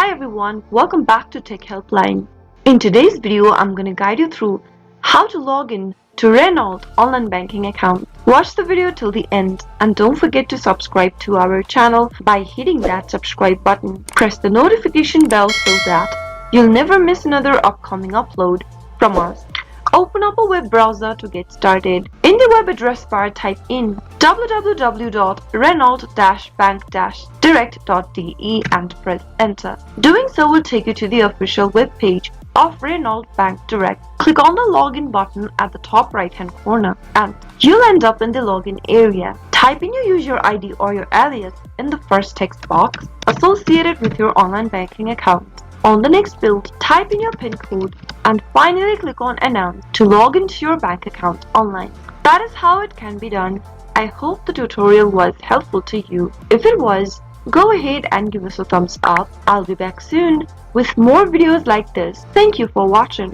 Hi everyone, welcome back to Tech Helpline. In today's video, I'm going to guide you through how to log in to Renault online banking account. Watch the video till the end and don't forget to subscribe to our channel by hitting that subscribe button. Press the notification bell so that you'll never miss another upcoming upload from us. Open up a web browser to get started. In the web address bar, type in www.renault-bank-direct.de and press enter. Doing so will take you to the official web page of Renault Bank Direct. Click on the login button at the top right hand corner and you'll end up in the login area. Type in your user ID or your alias in the first text box associated with your online banking account. On the next field, type in your PIN code and finally click on Announce to log into your bank account online. That is how it can be done. I hope the tutorial was helpful to you. If it was, go ahead and give us a thumbs up. I'll be back soon with more videos like this. Thank you for watching.